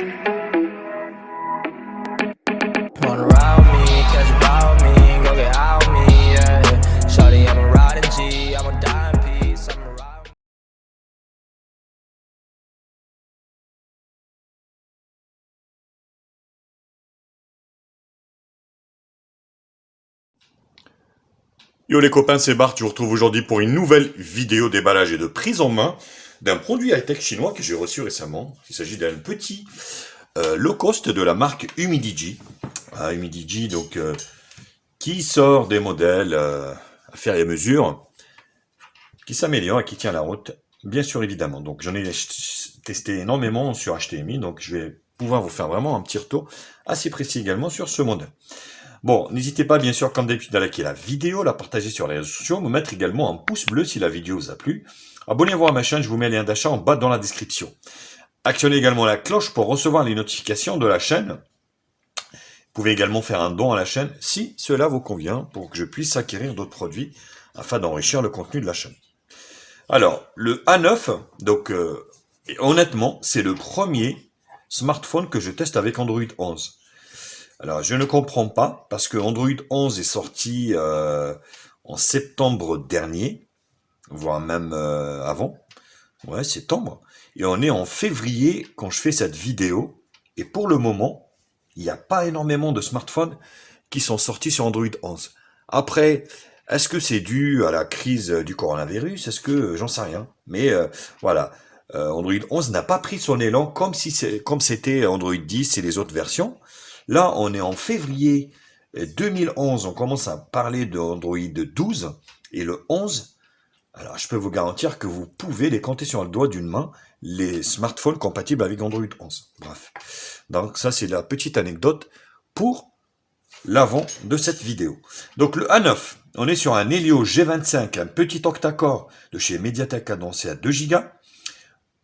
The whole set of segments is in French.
Wanna ride me, catch a vibe me, go get out me, yeah. Shawty, I'm a riding G, I'm a dying piece, I'm a ride. Yo les copains, c'est Bart, je vous retrouve aujourd'hui pour une nouvelle vidéo déballage et de prise en main d'un produit high-tech chinois que j'ai reçu récemment. Il s'agit d'un petit low cost de la marque Humidigi. Humidigi, donc, qui sort des modèles à faire et à mesure, qui s'améliore et qui tient la route, bien sûr évidemment. Donc j'en ai testé énormément sur HTMI, donc je vais pouvoir vous faire vraiment un petit retour assez précis également sur ce modèle. Bon, n'hésitez pas bien sûr comme d'habitude à liker la vidéo, la partager sur les réseaux sociaux, me mettre également un pouce bleu si la vidéo vous a plu. Abonnez-vous à ma chaîne, je vous mets le lien d'achat en bas dans la description. Actionnez également la cloche pour recevoir les notifications de la chaîne. Vous pouvez également faire un don à la chaîne si cela vous convient pour que je puisse acquérir d'autres produits afin d'enrichir le contenu de la chaîne. Alors, le A9, donc honnêtement, c'est le premier smartphone que je teste avec Android 11. Alors, je ne comprends pas, parce que Android 11 est sorti en septembre dernier, voire même avant. Ouais, septembre. Et on est en février quand je fais cette vidéo. Et pour le moment, il n'y a pas énormément de smartphones qui sont sortis sur Android 11. Après, est-ce que c'est dû à la crise du coronavirus? Est-ce que j'en sais rien. Mais voilà, Android 11 n'a pas pris son élan comme c'était Android 10 et les autres versions. Là, on est en février 2011, on commence à parler d'Android 12 et le 11. Alors, je peux vous garantir que vous pouvez les compter sur le doigt d'une main, les smartphones compatibles avec Android 11. Bref. Donc, ça, c'est la petite anecdote pour l'avant de cette vidéo. Donc, le A9, on est sur un Helio G25, un petit octa-core de chez Mediatek cadencé à 2 Go.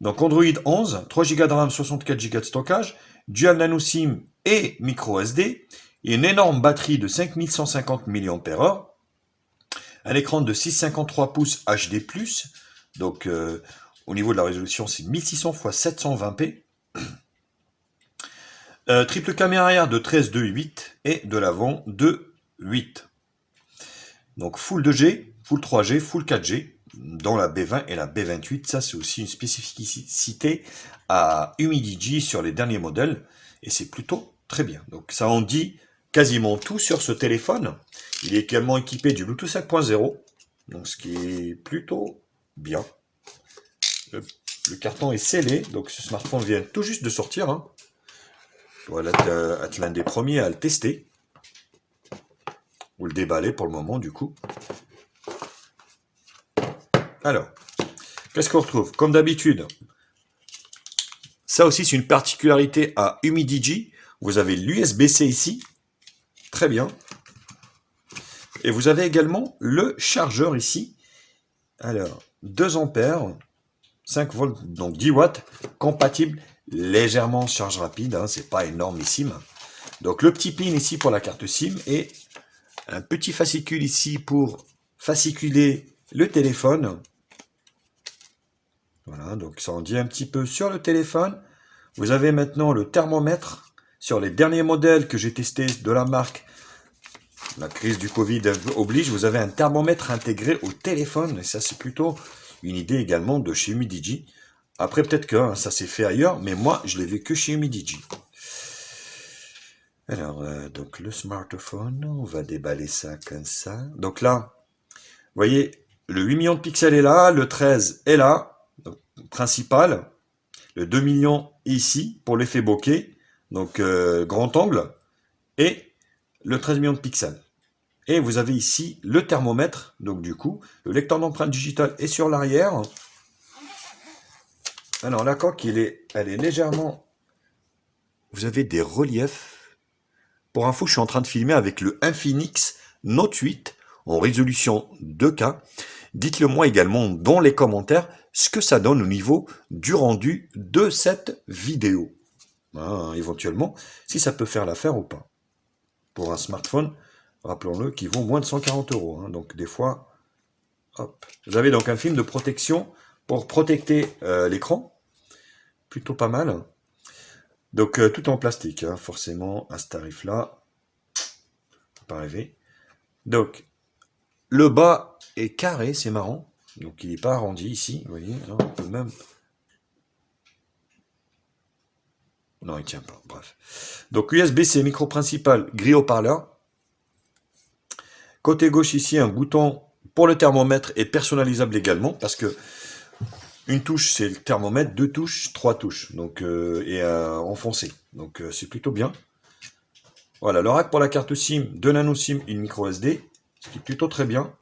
Donc, Android 11, 3 Go de RAM, 64 Go de stockage, Dual Nano SIM et micro SD, et une énorme batterie de 5150 mAh, un écran de 6,53 pouces HD+, donc au niveau de la résolution c'est 1600 x 720p, triple caméra arrière de 13, 2, 8 et de l'avant de 8. Donc Full 2G, Full 3G, Full 4G dans la B20 et la B28. Ça, c'est aussi une spécificité à Humidigi sur les derniers modèles. Et c'est plutôt très bien. Donc ça en dit quasiment tout sur ce téléphone. Il est également équipé du Bluetooth 5.0. Donc ce qui est plutôt bien. Le carton est scellé. Donc ce smartphone vient tout juste de sortir. Hein. Voilà, être l'un des premiers à le tester. Ou le déballer pour le moment du coup. Alors, qu'est-ce qu'on retrouve? Comme d'habitude, ça aussi c'est une particularité à Humidigi. Vous avez l'USB-C ici, très bien. Et vous avez également le chargeur ici. Alors, 2 ampères, 5 volts, donc 10 watts, compatible légèrement charge rapide, hein, c'est pas énormissime. Donc le petit pin ici pour la carte SIM et un petit fascicule ici pour fasciculer le téléphone. Voilà, donc ça en dit un petit peu sur le téléphone. Vous avez maintenant le thermomètre sur les derniers modèles que j'ai testés de la marque. La crise du Covid oblige, vous avez un thermomètre intégré au téléphone. Et ça, c'est plutôt une idée également de chez Humidigi. Après, peut-être que hein, ça s'est fait ailleurs, mais moi, je l'ai vu que chez Humidigi. Alors, donc le smartphone, on va déballer ça comme ça. Donc là, vous voyez, le 8 millions de pixels est là, le 13 est là. Donc, principal, le 2 millions ici pour l'effet bokeh, donc grand angle, et le 13 millions de pixels. Et vous avez ici le thermomètre, donc du coup, le lecteur d'empreinte digitale est sur l'arrière. Alors la coque, elle est légèrement... Vous avez des reliefs. Pour info, je suis en train de filmer avec le Infinix Note 8 en résolution 2K. Dites-le moi également dans les commentaires ce que ça donne au niveau du rendu de cette vidéo. Hein, éventuellement, si ça peut faire l'affaire ou pas. Pour un smartphone, rappelons-le, qui vaut moins de 140 €. Hein, donc des fois, hop. Vous avez donc un film de protection pour protéger l'écran. Plutôt pas mal. Donc tout en plastique, hein, forcément, à ce tarif-là, faut pas rêver. Donc, le bas est carré, c'est marrant. Donc il n'est pas arrondi ici, vous voyez. Alors, on peut même... Non, il tient pas, bref. Donc USB-C, micro principal, grille haut-parleur. Côté gauche ici, un bouton pour le thermomètre est personnalisable également, parce que une touche c'est le thermomètre, deux touches, trois touches, donc et enfoncé. Donc c'est plutôt bien. Voilà, le rack pour la carte SIM, deux nano SIM, une micro SD, ce qui est plutôt très bien.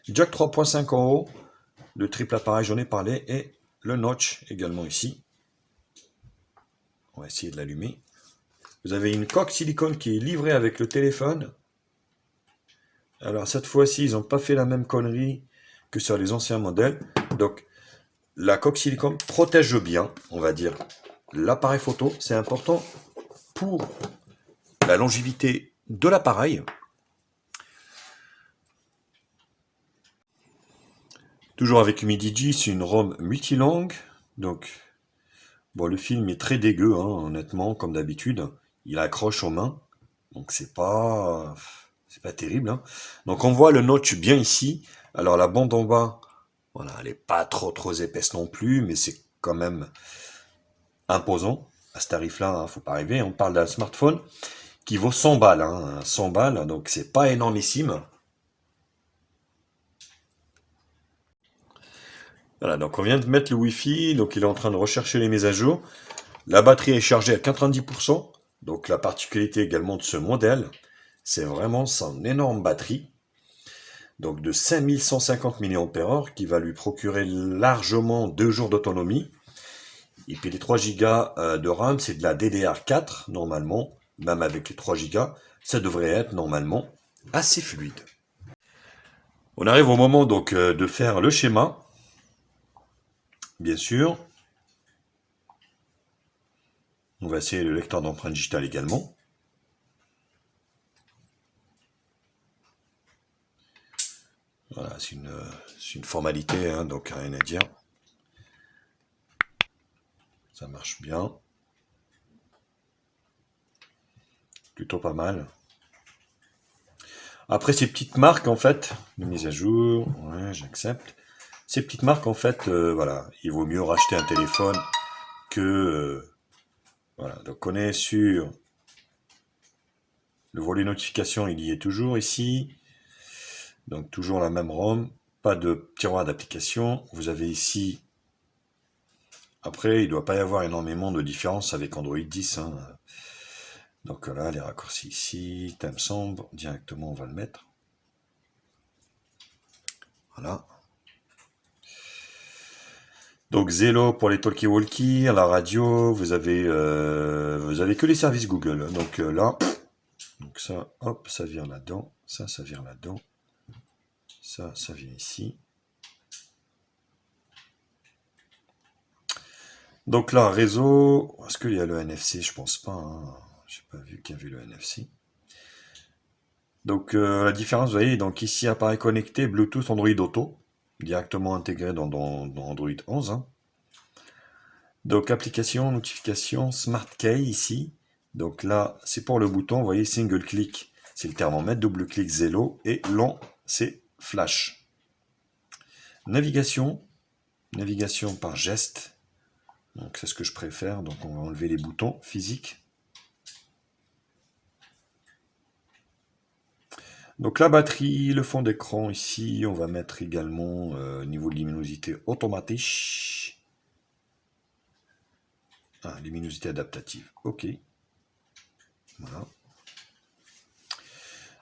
Jack 3.5 en haut, le triple appareil, j'en ai parlé, et le notch également ici. On va essayer de l'allumer. Vous avez une coque silicone qui est livrée avec le téléphone. Alors cette fois-ci, ils n'ont pas fait la même connerie que sur les anciens modèles. Donc la coque silicone protège bien, on va dire, l'appareil photo. C'est important pour la longévité de l'appareil. Toujours avec Humidigi, c'est une ROM multilangue. Donc, bon, le film est très dégueu, hein, honnêtement, comme d'habitude. Il accroche aux mains, donc c'est pas terrible, hein. Donc on voit le notch bien ici. Alors la bande en bas, voilà, elle est pas trop épaisse non plus, mais c'est quand même imposant. À ce tarif-là, hein, faut pas rêver. On parle d'un smartphone qui vaut 100 balles, hein, 100 balles, donc c'est pas énormissime. Voilà, donc on vient de mettre le Wi-Fi, donc il est en train de rechercher les mises à jour. La batterie est chargée à 90%, donc la particularité également de ce modèle, c'est vraiment son énorme batterie, donc de 5150 mAh, qui va lui procurer largement 2 jours d'autonomie. Et puis les 3 Go de RAM, c'est de la DDR4, normalement, même avec les 3 Go, ça devrait être normalement assez fluide. On arrive au moment donc de faire le schéma, bien sûr. On va essayer le lecteur d'empreintes digitales également. Voilà, c'est une formalité, hein, donc rien à dire. Ça marche bien. Plutôt pas mal. Après, ces petites marques, en fait, de mise à jour, ouais, j'accepte. Ces petites marques, en fait, voilà, il vaut mieux racheter un téléphone que... voilà, donc on est sur le volet notification, il y est toujours ici. Donc toujours la même ROM, pas de tiroir d'application. Vous avez ici... Après, il ne doit pas y avoir énormément de différence avec Android 10, hein. Donc là, les raccourcis ici, thème sombre, directement on va le mettre. Voilà. Donc Zello pour les talkie-walkie, à la radio, vous avez que les services Google. Donc là, donc ça, hop, ça vient là-dedans, ça vient là-dedans, ça vient ici. Donc là, réseau, est-ce qu'il y a le NFC? Je pense pas, hein. J'ai pas vu qu'il y avait le NFC. Donc la différence, vous voyez, donc ici appareil connecté, Bluetooth, Android Auto, directement intégré dans Android 11. Hein. Donc application, notification, Smart Key ici. Donc là, c'est pour le bouton, vous voyez, single click, c'est le thermomètre, double clic Zello, et long, c'est flash. Navigation par geste. Donc c'est ce que je préfère, donc on va enlever les boutons physiques. Donc la batterie, le fond d'écran ici, on va mettre également niveau de luminosité automatique. Ah, luminosité adaptative, ok. Voilà.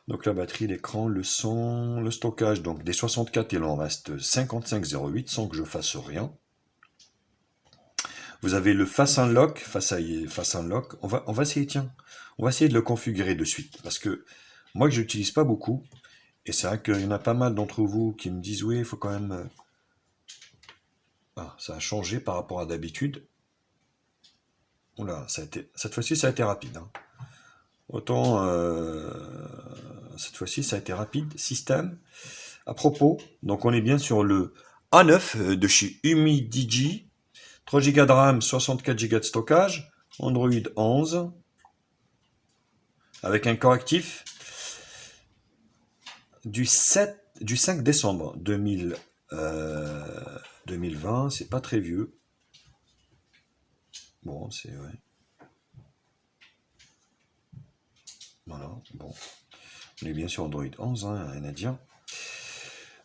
Donc la batterie, l'écran, le son, le stockage, donc des 64 il en reste 55,08 sans que je fasse rien. Vous avez le Face Unlock, Face Unlock, on va essayer, tiens, on va essayer de le configurer de suite, parce que moi que je n'utilise pas beaucoup, et c'est vrai qu'il y en a pas mal d'entre vous qui me disent, oui, il faut quand même... Ah, ça a changé par rapport à d'habitude. Oula, cette fois-ci, ça a été rapide. Hein. Autant, cette fois-ci, ça a été rapide. Système. À propos, donc on est bien sur le A9 de chez Humidigi. 3 Go de RAM, 64 Go de stockage. Android 11 avec un correctif du 5 décembre 2020, c'est pas très vieux. Bon, c'est ouais. Voilà, bon. On est bien sur Android 11, hein, rien à dire.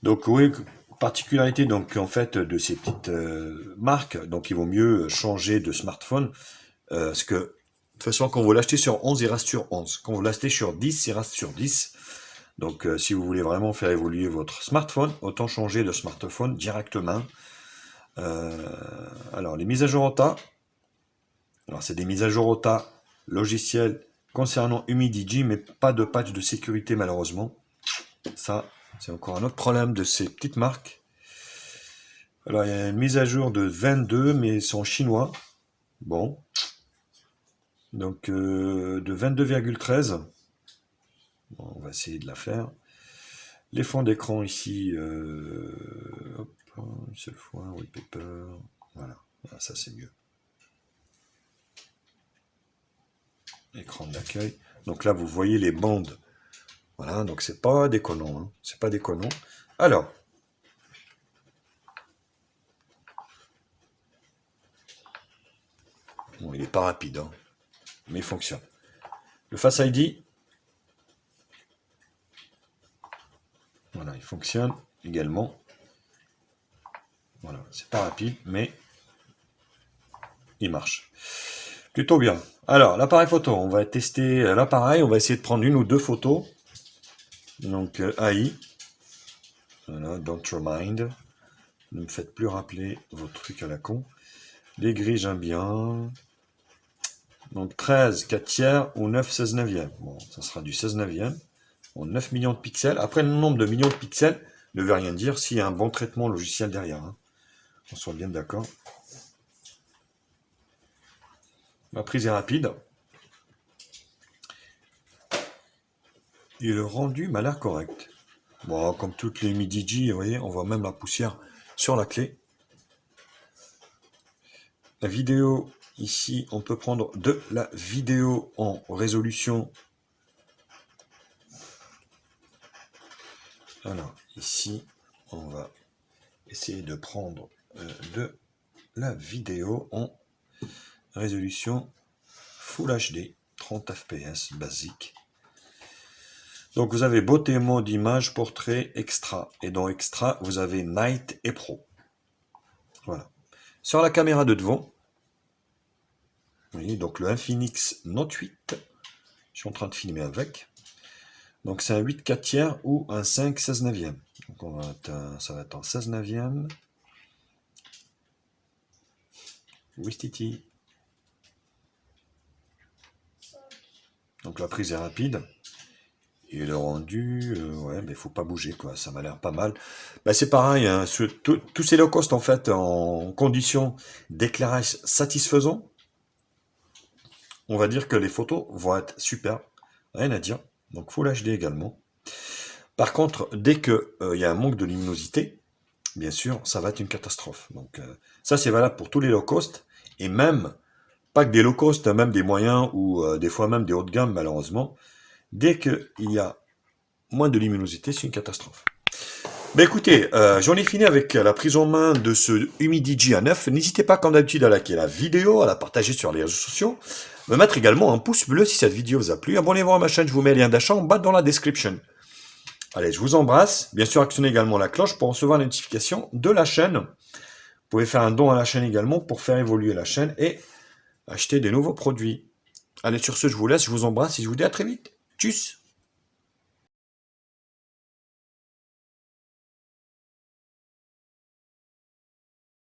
Donc oui, particularité donc en fait de ces petites marques, donc il vaut mieux changer de smartphone, parce que de toute façon quand vous l'achetez sur 11, il reste sur 11. Quand vous l'achetez sur 10, il reste sur 10. Donc si vous voulez vraiment faire évoluer votre smartphone, autant changer de smartphone directement. Alors les mises à jour OTA, alors c'est des mises à jour OTA logicielles concernant Humidigi, mais pas de patch de sécurité malheureusement. Ça, c'est encore un autre problème de ces petites marques. Alors, il y a une mise à jour de 22, mais ils sont chinois. Bon. Donc, de 22,13. Bon, on va essayer de la faire. Les fonds d'écran ici, hop, une seule fois, wallpaper. Voilà, ça c'est mieux. Écran d'accueil. Donc là, vous voyez les bandes. Voilà, donc c'est pas déconnant, hein. C'est pas déconnant. Alors, bon, il n'est pas rapide, hein, mais il fonctionne. Le Face ID, voilà, il fonctionne également. Voilà, c'est pas rapide, mais il marche. Plutôt bien. Alors, l'appareil photo, on va tester l'appareil, on va essayer de prendre une ou deux photos. Donc, AI. Voilà, don't remind. Ne me faites plus rappeler vos trucs à la con. Les grilles, j'aime bien. Donc 13, 4 tiers ou 9, 16 neuvième. Bon, ça sera du 16 neuvième. Bon, 9 millions de pixels. Après, le nombre de millions de pixels ne veut rien dire s'il y a un bon traitement logiciel derrière. Hein. On soit bien d'accord. La prise est rapide. Et le rendu m'a l'air correct. Bon, comme toutes les Humidigi, vous voyez, on voit même la poussière sur la clé. La vidéo, ici, on peut prendre de la vidéo en résolution. Alors, ici, on va essayer de prendre de la vidéo en résolution Full HD, 30 fps basique. Donc vous avez beauté, mode, image, portrait, extra. Et dans extra, vous avez night et pro. Voilà. Sur la caméra de devant, vous voyez, donc le Infinix Note 8. Je suis en train de filmer avec. Donc c'est un 8 4 tiers ou un 5 16 neuvième. Donc on va ça va être en 16 neuvième. Wistiti. Donc la prise est rapide. Et le rendu, ouais, mais il faut pas bouger, quoi. Ça m'a l'air pas mal. Bah, c'est pareil, hein, tous ces low cost, en fait, en conditions d'éclairage satisfaisant, on va dire que les photos vont être super. Rien à dire. Donc Full HD également. Par contre, dès qu'il y a un manque de luminosité, bien sûr, ça va être une catastrophe. Donc ça, c'est valable pour tous les low cost. Et même, pas que des low cost, même des moyens ou des fois même des hauts de gamme, malheureusement. Dès qu'il y a moins de luminosité, c'est une catastrophe. Ben écoutez, j'en ai fini avec la prise en main de ce Humidigi A9. N'hésitez pas, comme d'habitude, à liker la vidéo, à la partager sur les réseaux sociaux, me mettre également un pouce bleu si cette vidéo vous a plu. Abonnez-vous à ma chaîne, je vous mets le lien d'achat en bas dans la description. Allez, je vous embrasse. Bien sûr, actionnez également la cloche pour recevoir la notification de la chaîne. Vous pouvez faire un don à la chaîne également pour faire évoluer la chaîne et acheter des nouveaux produits. Allez, sur ce, je vous laisse, je vous embrasse et je vous dis à très vite. Tchuss!